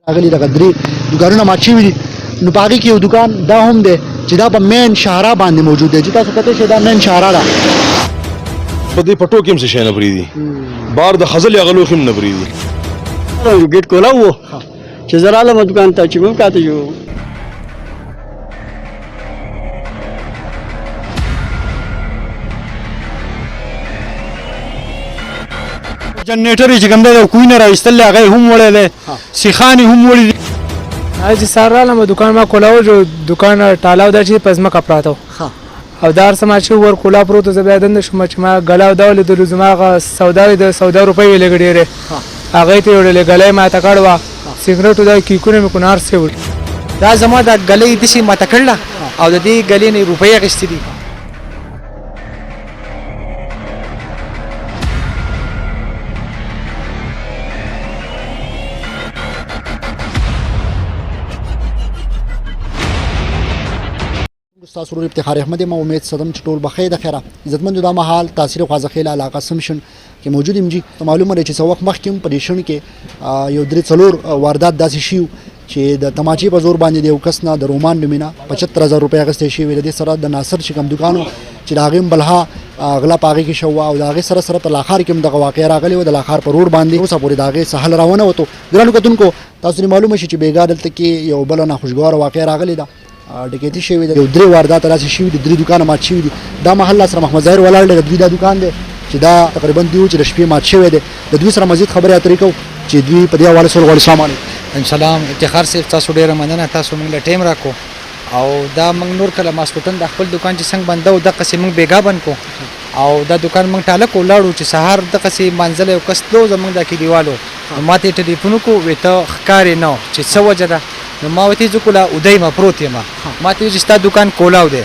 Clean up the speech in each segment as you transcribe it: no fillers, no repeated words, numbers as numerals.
راغلي دغه درې دکانونه مات شوي دي. نو په هغې کې یو دکان دا هم دی چې دا په مین شاهراه باندې موجود دی چې تاسو کتلی شئ دا مین شاهراه ده. په دې پټو کې هم څه شی نه پرېږدي، بار د خزل هغه لوښي هم نه پرېږدي. ګیټ کولا و چې زه رالم دکان ته چې موږ کاته شو. جنریټر چې کوم دی د کوی نه راایستل هغه هم وړی دی، سیخان هم وړي دي. چې سهار رالم دکان ما کولاو جو دکان ټالاو دا چې په ځمکه پراته و او دا هر څه ما چې ور کولا پروت زه بیا دنده شوم چې ما ګلا او دا ولیدلو زما هغه سودا د 100 روپۍ ویلې ډېرې هغه ته وړلې ګلې ما ته کړوا سیګریټ دا کیکونه مې کونار سه وړ دا زما د ګلې د شي ما ته کړله او د دې ګلې نه روپۍ غشتې دي. تاسو ورو افتخار احمد ما امید صدم چې ټول بخیر د خیره عزتمند دا مهال تاثیر خوازخیل علاقه سمشن کې موجود یم. جی معلومه ده چې څو وخت مخکې په دې شن کې یو درې څلور واردات داسې شیو چې د تماچې په زور باندې یو کس نه د رومان نومینا 75000 روپۍ اخیستې شوې. د دې سره د ناصر چې کوم دکانو چې د هغې بلها غلا په هغې کې شوه او د هغې سره سره په لاخار کې هم دغه واقعه راغلې وه. د لاخار په روډ باندې اوسه پورې د هغې څه حل راونه وتو. ګرانو کتونکو تاسو ته معلومه شي چې بېګا دلته کې یو بله ناخوشګواره واقعه راغلې ده، ډکیتي شوې ده، یو درې واردات داسې شوي دي، درې دوکانه مات شوي دي. دا محل سره محمد ظاهر ولاړ دی، د دوی دا دوکان دی چې دا تقریبا دوی چې د شپې مات شوی دی. د دوی سره مزید خبرې اترې کوو چې دوی په دې حواله سره غواړي. السلام علیکم. سلام افتخار صاحب، تاسو ډېره مننه، تاسو موږ له ټایم راکو او دا موږ نور کله ماسپټن د خپل دکان چې څنګه بنده و دغسې موږ بیګا بند کو او دا دکان موږ ټاله کو ولاړو چې سهار دغسې منزل یو کس تلو زموږ دا کې دیوالو ما ته ټلیفون وکړو وایي ته ښکارې نه و چې څه وجه ده. نو ما ورته زه کولا اودی ما پروت یم، ما ته چې ستا دکان کولاو دی.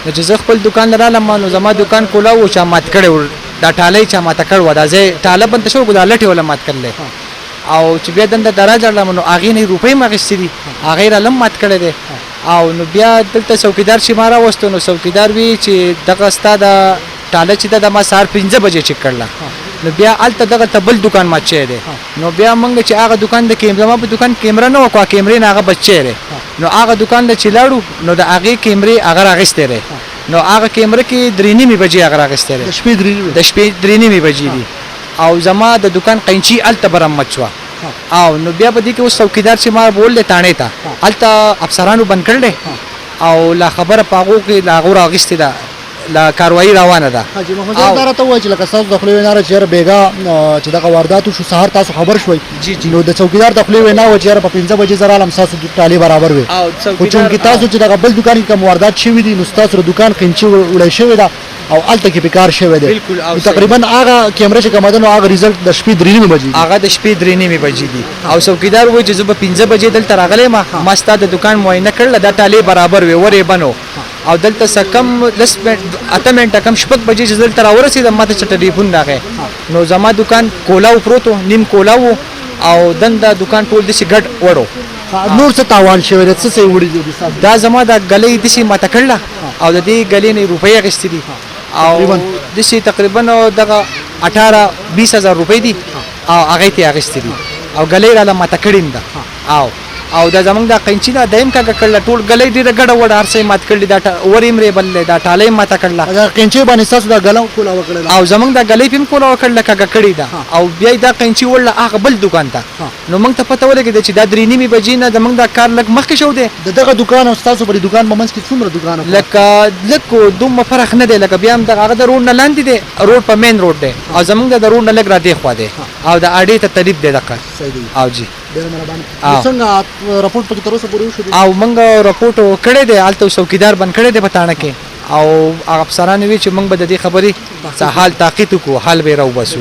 نو چې زه خپل دکان ته رالم نو زما دکان کولاو و چا مات کړی و، دا ټالۍ چا ماته کړې وه، دا ځای ټاله بنده شوی دا لټې وله مات کړلی او چې بیا دنده دراج راغلم نو هغې نه روپۍ م اخیستې دي، هغې رالم مات کړی دی. او نو بیا دلته څوکیدار چې ما راوستو نو څوکیدار وی چې دغه ستا د ټاله چې ده د ما سهار 5 بجې چک کړله. نو بیا هلته دغه ته بل دکان مات شوی دی. نو بیا موږ چې هغه دکان د زما په دکان کیمره نه وه خو کیمرې نه هغه بچ شوی دی. نو هغه دکان ته چې لاړو نو د هغې کیمرې هغه راغیستی دی. نو هغه کیمره کې 3:30 بجې هغه راغیستی دی، د شپې 3:30 بجې دي. او زما د دکان قینچي هلته برمت شوه. او نو بیا په دې کې اوس څوکیدار چې ما بول دی تاڼې ته هلته افسرانو بند کړی او لا خبره په هغو کې له هغو راغیستې ده، لا کاروایي روانه ده. حاجي محمد ظاهر دا راته ووایه چې لکه ستاسو د خولې وینا چې یاره بېګا چې دغه واردات وشو سهار تاسو خبر شوئ نو د څوکیدار د خولې وینا وه چې یاره په 5 بجې زه رالم ستاسو ټالۍ برابر وې. خو چونکې تاسو چې دغه بل دکان کې کوم واردات شوي دي نو ستاسو د دکان قینچي وړی شوې ده او هلته کې په کار شوی دی. تقریبا هغه کیمره چې کومه ده نو هغه ریزلټ د شپې 3:30 بجې هغه د شپې 3:30 بجې دي. او څوکیدار وایي چې زه به 5 بجې دلته راغلی ما ستا د دکان معاینه کړله دا ټالۍ برابر وې ورې بنو او دلته څه کم 8 منټه کم 6 بجې چې دلته راورسېدم ما ته چې ټلیفون راغی نو زما دکان کولاو پروت و، نیم کولاو او دنده دکان ټول داسې ګډ وړو. نور څه تاوان شوی دی، څه څه یې وړي دي؟ دا زما د ګلۍ داسې ماته کړله او د دې ګلۍ نه روپۍ اخیستې دي او داسې تقریبا دغه 18-20 هزار روپۍ دي او هغې ته یې اخیستې دي او ګلۍ راله ماته کړې ده. او دا زمونږ دا قینچي ده دا یې هم کاږه کړله، ټول ګلۍ ډېره ګډه وړه هر څه یې مات کړلي، دا ور یې هم ریبللی، دا ټاله یې ماته کړله، دا قینچي باندې ستاسو دا ګله کولاوه کړله او زمونږ دا ګلۍ پې هم کولاوه کړله کاږه کړې ده. او بیا یې دا قینچي وړله هغه بل دکان ته. نو موږ ته پته ولګېده چې دا 3:30 بجې نه زمونږ دا کار لږ مخکې شو دی. د دغه دکان او ستاسو په دې دکان په منځ کې څومره دکان لکه لږ دومره فرق نه دی، لکه بیا هم دغه هغه د روډ نه لاندې دی، روډ په مین روډ دی او زمونږ د روډ نه لږ را دې خوا دی او د اډې ته طریب دی دقه. او جی ډېره مهرباني. څنګه رپورټ پکې تر اوسه پورې وشو؟ او موږ رپورټ کړی دی، هلته څوکیدار بند کړی دی په تاڼه کې او هغه افسرانو وي چې موږ به د دې خبرې څه حال تعقیب وکړو، حل به یې راوباسو.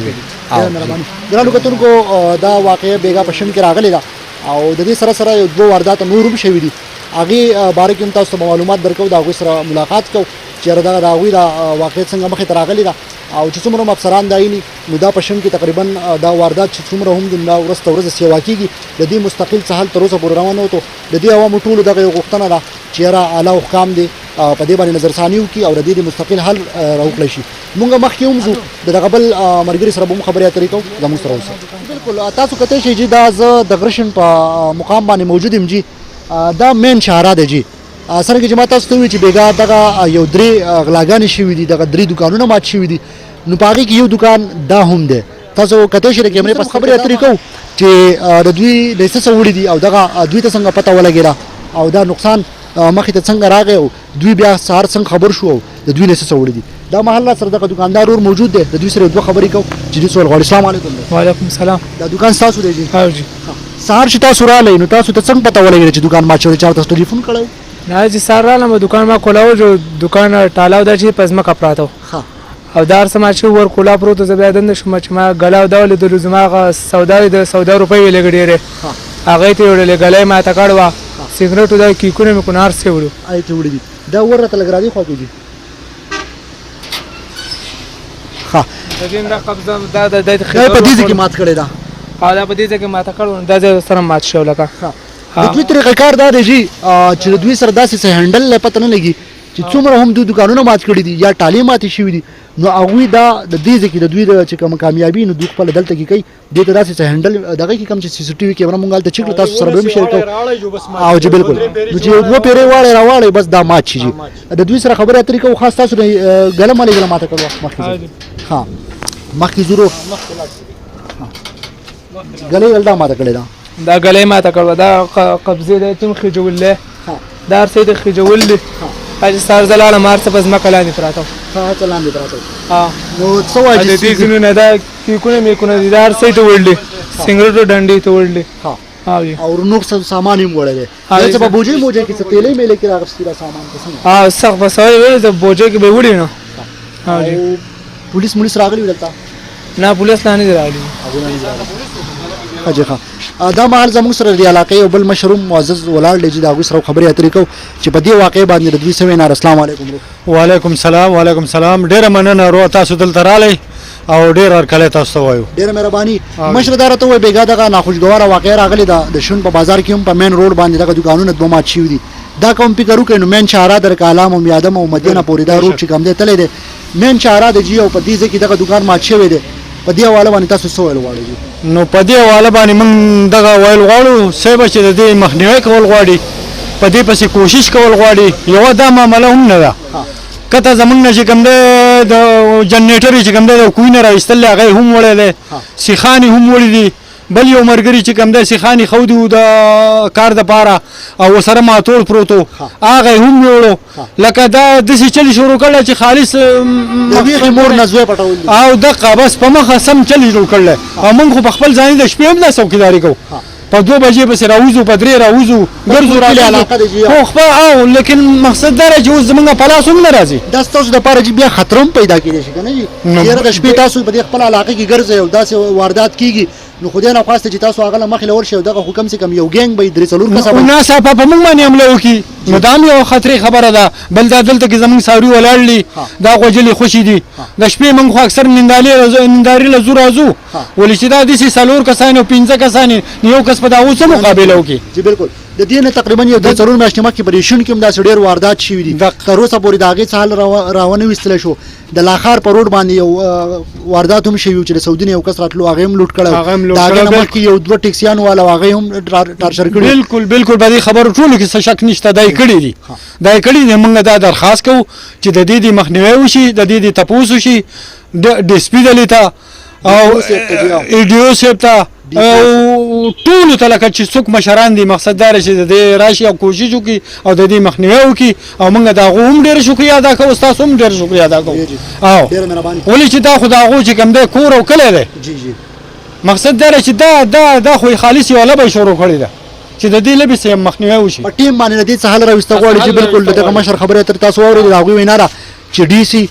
ګرانو کتونکو دا واقعه بېګا په شن کې راغلې ده او د دې سره سره یو 2 واردات نور هم شوي دي. هغې باره کې هم تاسو ته معلومات درکوو، د هغوی سره ملاقات کوو چې یاره دغه د هغوی دا واقعیت څنګه مخې ته راغلې ده او چې څومره هم افسران دایي نو دا په شن کې تقریبا دا واردات چې څومره هم دي دا ورځ ته ورځ سیوا کېږي. د دې مستقل څه حل تر اوسه پورې روان نه وتو. د دې عوامو ټولو دغه یو غوښتنه ده چې یاره اعلی حکام دي په دې باندې نظرثاني وکړي او د دې مستقل حل راوکړی شي. مونږ مخکې هم ځو دغه بل ملګري سره به هم خبرې اترې کوو زموږ سره اوسئ. بالکل تاسو کتلی شئ چې دا زه د غرشن په مقام باندې موجود یم جي دا مین شاهراه دی جي څرنګه چې ما تاسو ته وویل چې بېګا دغه یو 3 غلاګانې شوي دي دغه 3 دوکانونه مات شوي دي نو په هغې کې یو دوکان دا هم دی. تاسو کتلی شئ د کیمرې په خبرې اترې کوو چې د دوی لایسنس وړي دي او دغه دوی ته څنګه پته ولګېده او دا نقصان مخې ته څنګه راغی او دوی بیا سهار څنګه خبر شو او د دوی لایسنس وړي دي. دا مهال سره دغه دکاندار ور موجود دی د دوی سره دوه خبرې کوو چې دوی سوال غواړي. السلام علیکم. وعلیکم السلام. دا دکان ستاسو دی جي؟ او جی سهار چې تاسو راغلی نو تاسو ته څنګه پته ولګېده چې دکان مات شوی؟ چا تاسو ټلیفون کړی؟ نه چې سهار رالم دکان ما کولاو جو دکان ټالاو دا چې په ځمکه پراته او دار سما چې ور کولا پروت زه بیا دنده شوم چې ما غلا ډول د زما سودا د 100 روپۍ ویلې ګډېره هغه ته وړلې غلې ما ته کړوا سیګریټ دا کیکونه مې کونار سي وړو آی ته وړي دي دا ورته لګرا دي خو کې دي. ها د دې را قبضه دا د په دې کې مات کړی دا او دا په دې کې ما ته کړو دا سره مات شو لکه د دوی طریقه کار دا دی چې د دوی سره داسې څه هندل پته نه لګي چې څومره هم دوی دکانونه مات کړي دي یا ټالۍ ماتې شوي دي نو هغوی دا د دې ځای کې د دوی چې کوم کامیابي نو دوی خپله دلته کې کوي دې ته داسې څه هینډل دغه کې کوم چې سی سی ټي وي کیمره مونږ هلته چیک کړو تاسو سره به هم شیر کوو او جی بالکل نو چې یو دوه پیرې واړی بس دا مات شي جي د دوی سره خبرې اترې کوو خاص تاسو ګله مالې ګله ماته کړو مخکې ها مخکې ضرور ګلې ولدا ماته کړې دا ګلې ماته کړو دا قبضې د تم خجول دار سید خجول اج سار زلاله مارته پس مکلانی پراته ها چلان دي پراته ها نو څو واجی دې زینو نه دا کی کو نه کو نه دار سید ورلې سنگریټو ډنډي ته ورلې ها ها او نو څه سامان یې وړلې دا چې په بوجي موجه کې څه تیلې میلې کې راغستې را سامان څه ها سخت بسوي ویل د بوجه کې به وړي نو ها جی پولیس راغلی ولتا نه پولیس نه نه راغلی اجي ښه دا مهال زموږ سره د علاقې یو بل مشروم معزز ولاړ دی چې د هغوی سره خبرې اترې کوو چې په دې واقعې باندې د دوی څه وینا. السلام علیکم. وعلیکم سلام. وعلیکم سلام. ډیره مننه رو تاسو دلته رالی او ډیر هرکلی تاسو ته وایو. ډیره مهرباني. مشره دا راته ووایي بېګا دغه ناخوشګواره واقعه راغلې ده د شون په بازار کې هم په مین روډ باندې دغه دوکانونه دوه مات شوي دي دا کوم فکر وکړئ نو مین شاهراه در کالام او میادم او مدینه پورې دا روډ چې کوم دی تللی دی مین شاهراه د جي او په دې ځای کې دغه دوکان مات شوی دی په دې حواله باندې تاسو څه ویل غواړئ؟ نو په دې حواله باندې موږ دغه ویل غواړو صاحبه چې د دې مخنیوی کول غواړي په دې پسې کوشش کول غواړي یوه دا معامله هم نه ده کته زمونږ نه چې کوم دی د جنریټر چې کوم دی د کوی نه را ایستلی هغه یې هم وړی دی سیخان یې هم وړي دي بل یو ملګري چې کوم دی سیخان یې ښودي وو د کار دپاره او ورسره ماتوړ پروت و هغه یې هم وړو لکه دا داسې چلې شروع کړی چې خالص او دقه بس په مخه سم چلې جوړ کړلی او موږ خو په خپل ځاني د شپې هم دا څوکیداري کوو په 2 بجې پسې راوځو په 3 راوځو ګرځو خو خپل او لیکن مقصد دا دی چې اوس زموږ په لاس هم نه راځي دا ستاسو دپاره چې بیا خطر هم پیدا کېدی شي که نه جي یاره د شپې تاسو په دې خپل علاقه کې ګرځئ او داسې واردات کېږي نو خدای نه خواسته چې تاسو هغه له مخې له ورشئ او دغه خو کم سې کم یو ګینګ به یې 3-4 کسه ناڅاپه په موږ باندې حمله وکړي نو دا هم یوه خطرې خبره ده بل دا دلته کې زموږ څاروي ولاړ دي دا غوجلې خوشې دي د شپې موږ خو اکثر نندارې له زو راځو ولې چې دا داسې 4 کسان او 5 کسان یو کس په د هغو څه مقابله وکړي جی بالکل د دې نه تقریبا یو 3-4 میاشتې مخکې په دې شون کې هم داسې ډېر واردات شوي دي تر اوسه پورې د هغې څه حل راونه ویستلی شو د لاخار په روډ باندې یو واردات هم شوي و چې د سعودي نه یو کس راتلو هغه هم لوټ کړی د هغې نه مخکې یو 2 ټیکسیانو والا هغه هم ټارچر کړي بالکل بالکل په دې خبرو ټولو کې څه شک نشته دا یې کړي دي دا یې کړي دي موږ دا درخواست کوو چې د دې د مخنیوی وشي د دې د تپوس وشي ډي اس پي دلې ته او ایډیو صاحب ته او ټولو ته لکه چې څوک مشران دي مقصد دا چې د دې راشي او کوشش وکړي او د دې مخنیوی وکړي او موږ د هغو هم ډېره شکریه ادا کوو ستاسو هم ډېره شکریه ادا کوو او ولې چې دا خو د هغو چې کوم دی کور او کلی دی مقصد دا چې دا خو یې خالص یوه لبه شروع کړې ده چې د دې لبې څه مخنیوی وشي په ټیم باندې د دې څه حل راویسته غواړي چې بالکل دغه مشر خبرې تر تاسو واورېدې د هغوی وینا ده چې ډي سي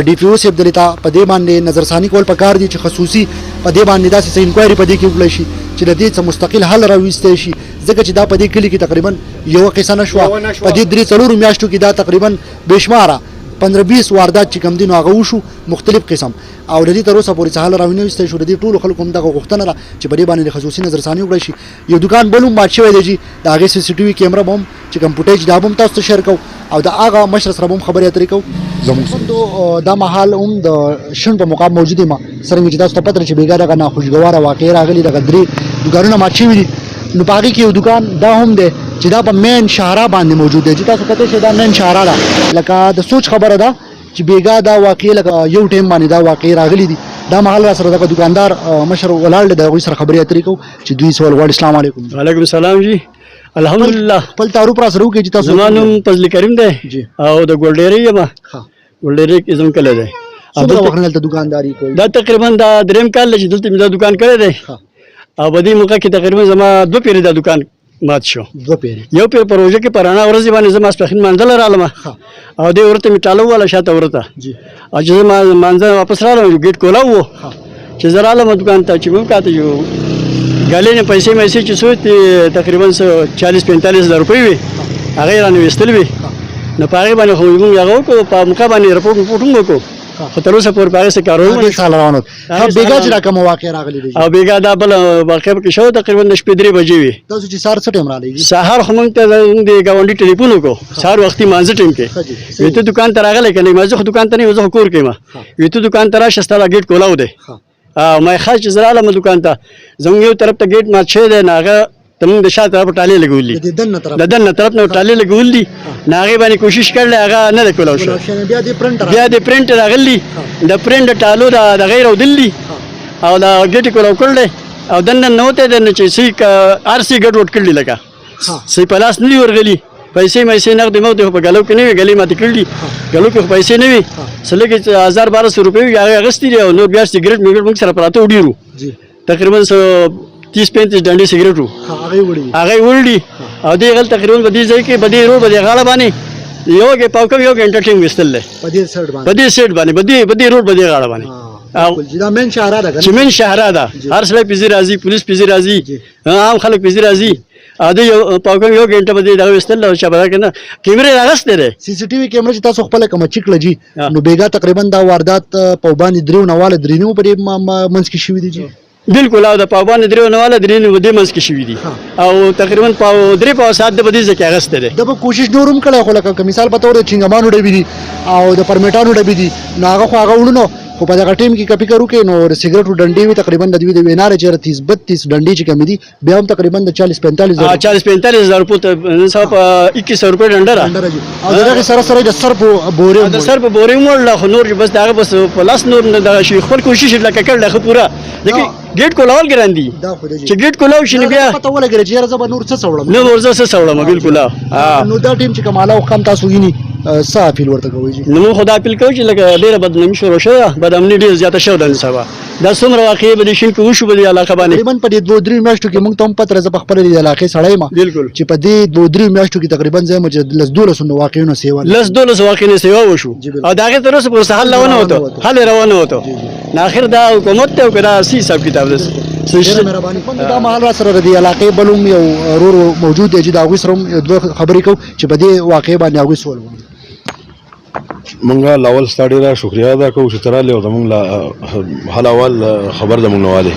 ډي پي او صاحب دلې ته په دې باندې نظرثاني کول پکار دي چې خصوصي په دې باندې داسې څه انکوایري په دې کې وکړی شي چې د دې څه مستقل حل راویستی شي ځکه چې دا په دې کلي کې تقریبا یوه قصه نه شوه په دې 3-4 میاشتو کې دا تقریبا بېشماره 15-20 واردات چې کوم دي نو هغه وشو مختلف قسم او د دې تر اوسه پورې څه حل راوینه وسته شو د دې ټولو خلکو هم دغه غوښتنه ده چې په دې باندې د خصوصي نظرثاني وکړي شي یو دکان بل هم مات شوی دی چې د هغې سی سی ټي وي کیمره به هم چې کوم فوټیج دا به هم تاسو ته شیر کوو او د هغه مشر سره به هم خبرې اترې کوو زموږ دا مهال هم د شن په مقام موجود یم څرنګه چې تاسو ته پته چې بېګا دغه ناخوشګواره واقعې راغلي دغه 3 دوکانونه مات شوي دي نو په هغې کې یو دوکان دا هم دی چې دا په مین شاهراه باندې موجود دی چې تاسو کتلی شئ دا مین شاهراه ده لکه د سوچ خبره ده چې بېګا دا واقعې لکه یو ټایم باندې دا واقعې راغلي دي دا مهال را سره دغه دکاندار مشر ولاړ دی د هغوی سره خبرې اترې کوو چې دوی سوال غواړي السلام علیکم وعلیکم السلام جی الحمدلله خپل تعارف را سره وکړئ چې تاسو زما نوم فضل کریم دی جی. او د ګولډيري یم ګولډيري کې زم کله دی څومره وخت نه دلته دکانداري کوئ دا تقریبا دا دریم کال چې دلته مې دا دکان کړی دی او په دې موقع کې تقریبا زما 2 پیری دا دکان مات شو 2 پیری یو پیر پروژه کې پرانا ورځ باندې زما سپخین منځل رالم او دې ورته می ټالو ولا شاته ورته جی او چې ما منځل واپس رالم ګیټ کولا وو چې زرالم دکان ته چې مې کاته یو غالي نه پیسې مې چې څو تقریبا 40-45 هزار روپۍ وي هغه رانه وستل وي نو پاره باندې خو موږ هغه کو په مخه باندې رپورټ وکړو خو تر اوسه پورې پاره څه کارونه سال روانو بیګا چې راکم واقع راغلی دی او بیګا دا بل واقع کې شو تقریبا 3 بجې وي تاسو چې سار څه ټیم را لګي سهار خو موږ ته د گاونډي ټلیفون وکړو سهار وختي مانځ ټیم کې ویته دکان ته راغلی کنه ما زه دکان ته نه وځم کور کې ما ویته دکان ته راشه ستاره ګیټ کولاو دی او ما خاص زراله دکان ته زموږ یو طرف ته ګیټ ما شه دی ناغه تم د شاته طرف ټاله لګولې د دنه طرف نه ټاله لګولې ناغه باندې کوشش کړل هغه نه کولاو شو بیا د پرنټ راغلی د پرنټ ټالو د غیر او دلی او دا ګټ کولاو کړل او دنه نوته د چې سی ار سی ګټ وټ کړل لکه سی پلاس نه ورغلی پیسې مې نقد مو ته په غلو کې نه وی غلی ماته کړلی غلو کې پیسې نه وی سلګي 1200 روپۍ هغه غستی دی او نو بیا سیګریټ میګریټ موږ سره پراته وډیرو تقریبا 30-35 ډنډي سیګریټو هغه وړي او دې غل تقریبا بدی ځای کې بدی روډ بدی غاړه باندې یو کې پاوکم یو کې انټرټینګ وستل بدی سیټ باندې بدی روډ بدی غاړه باندې او دا مین شهرا ده چې مین شهرا ده هر څه پیزي راځي پولیس پیزي راځي عام خلک پیزي راځي ا دې پاوکم یو غنټه بدی دا وستل او شبره کنه کیمرې راغست ده سی سی ټي وي کیمرې چې تاسو خپل کوم چیک لجی نو بیګا تقریبا دا واردات په باندې درو نواله درینو په منځ کې شوې دي جی بالکل او د پابان درو نواله درینو د منځ کې شوې دي او تقریبا په 3 ساعت د بدی ځکه غست ده د کوشش نورم کړه خو لکه مثال په تور چنګمانو ډبې دي او د پرمیټانو ډبې دي ناغه خو هغه وړونو خو په دغه ټیم کې کپی کرو کې نو سیګریټو ډنډې وي تقریبا د دوی د وینار چې 30-32 ډنډې چې کم دي بیا هم تقریبا د 40-45 هزار روپۍ صاحب 2100 روپۍ ډنډه را او دغه سره سره د سر په بورې د سر په بورې مول خو نور بس دغه بس پلاس نور د شي خپل کوشش لکه کړل خو پورا لکه ګیټ کولاول ګراندي چې ګیټ کولاو شنو بیا پته ولګره چې زه به نور څه څوړم نو ورزه څه څوړم بالکل نو دا ټیم چې کماله او کم تاسو ویني صافي ورته کوي نو خدا اپیل کوي چې لکه ډیره بدنامي شروع شوه بدامني ډیر زیاته شو د سبا دا څومره واقعي به شین کې وشو به علاقه باندې تقریبا په دې 2-3 میاشتو کې موږ ته هم پته راځه په خپل د علاقې سړی ما بالکل چې په دې 2-3 میاشتو کې تقریبا زموږ د 12 واقعونو سیوا 12 واقعونو سیوا وشو او داغه تر اوسه پر حل روانه وته حل روانه وته اخر دا حکومت ته کدا سی حساب کتاب ده مهرباني دا مهال را سره د علاقې بلوم یو رور موجود دی چې دا غوي سره خبرې کو چې په دې واقع باندې غوي سوال مونږه لاول ستاره را شکریا ادا کوو چې تراله او زمونږ لا حلوال خبر زمونږ نواله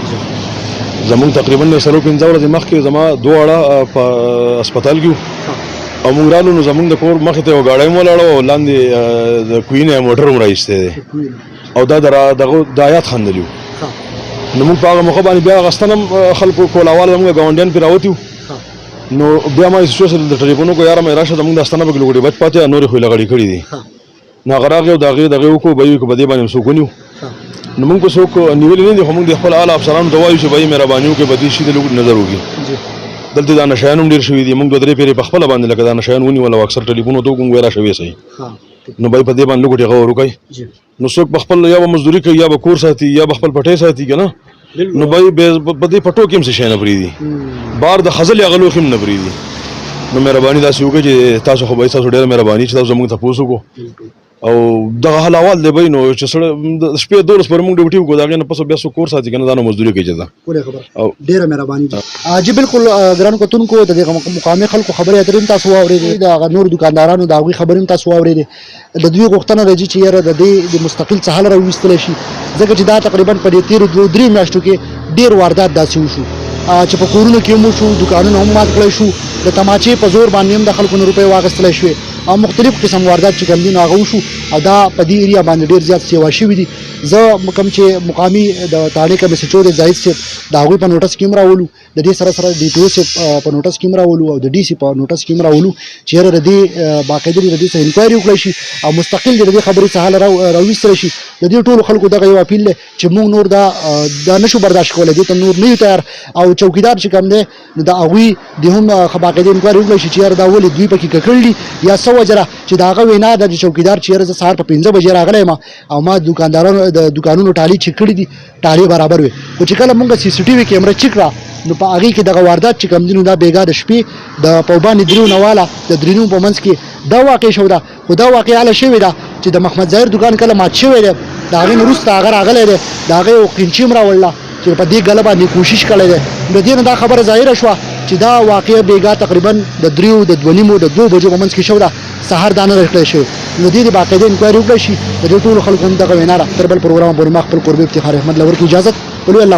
زمونږ تقریبا سلو 15 ورځې مخکې زما دوه په هسپتال کې او مونږ رالو نو زمونږ د کور مخې ته یو ګاډی مو لاړو لاندې د کوینه موټر هم راایسته او دا دغه د آیات خندلیو نو موږ په هغه موخه باندې بیا غستنم خلکو کولاوال موږ گاونډیان پی راوتیو نو بیا ما یې سوشل د ټلیفونو کو یاره مې راشه موږ داستانه به ګلوډي بچ پاتې نور خو لګړی کړی دي نو غراغ یو دغه کو به یو کو بده باندې سوګونیو نو موږ کو سوک نیول نه دي موږ د خپل اعلی افسرانو دوایو چې به مهربانيو کې بدی شي د لوګ نظر وږي دلته دا نشانوم ډیر شوی دي موږ درې پیری په خپل باندې لکه دا نشان ونی ولا اکثر ټلیفون ته کوم غیره شوی سي نو به په دې باندې لوګ ټغه ورکای نو څوک بخپل یا مزدوري کوي یا کور ساتي یا بخپل پټه ساتي کنه نو به په دې پټو کې هم څه شي نه بریدي بار د خزل یا غلو خم نه بریدي نو مهرباني دا سوګه چې تاسو خو به تاسو ډېر مهرباني چې تاسو موږ ته پوسو کو او دغه حال احوال دی بینو چې سره د شپې 12 پر موږ ډیوټي وکړو دا غنه پس بیا سو کور ساتي کنه دا مزدوري کوي جزا کوله خبر او ډیره مهرباني جی بالکل ګران کوتونکو د دې مقامي خلکو خبرې اترې تاسو واورېدې د نور دکاندارانو د هغوی خبرې تاسو واورېدې د دوی غوښتنه راځي چې یاره د دې د مستقل څه حل راوستل شي ځکه چې دا تقریبا په دې تیر 2-3 میاشتو کې ډیر واردات داسې وشو چې په کورونو کې مو شو دکانونه هم مات کړی شو د تماچې په زور باندې هم د خلکو نه روپۍ واغستلی شوې او مختلف قسم واردات چې کوم دي نو هغه وشو او دا په دې ایریا باندې ډیر زیات سیوا شوي دي زه کوم چې مقامي د تاڼې کمیسچو د زاهد صاحب د هغوی په نوټس کې هم راولو د دې سره سره ډي ټي او صاحب په نوټس کې هم راولو او د ډي سي په نوټس کې هم راولو چې یاره د دې باقاعده د دې څه انکوایري وکړی شي او مستقل د دې خبرې څه حل راویستلی شي د دې ټولو خلکو دغه یو اپیل دی چې موږ نور دا نشو برداشت کولی دې ته نور نه یو تیار او چوکیدار چې کوم دی نو د هغوی د هم باقاعده انکوایري وکړی شي چې یاره دا ولې دوی پکې ککړ دي یا څه وجه ده چې د هغه وینا ده د چوکیدار چې یاره زه سهار په 5 بجې راغلی یم او ما دکاندارانو د دکانونو ټالۍ چیک کړي دي ټالۍ برابر وي خو چې کله موږ سی سی ټي وي کیمره چیک کړه نو په هغې کې دغه واردات چې کوم دي نو دا بېګا د شپې د پوبانې درېونه واله د درېنو په منځ کې دا واقع شو ده خو دا واقع هله شوې ده چې د محمد ظاهر دکان کله مات شوی دی د هغې نه وروسته هغه راغلی دی د هغې یو قینچي هم راوړله چې په دې ګله باندې کوشش کړی دی د دې نه دا خبره ظاهره شوه چې دا واقع بېګا تقریبا د 3 د 2 د 2 بجو په منځ کې شو ده سهار دا نه راکړی شوی نو دې باقاعده انکوایري وکړی شي د دې ټولو خلکو هم دغه وینا ده تر بل پروګرام پورې ما خپل قربي افتخار احمد لور کی اجازت ولې الله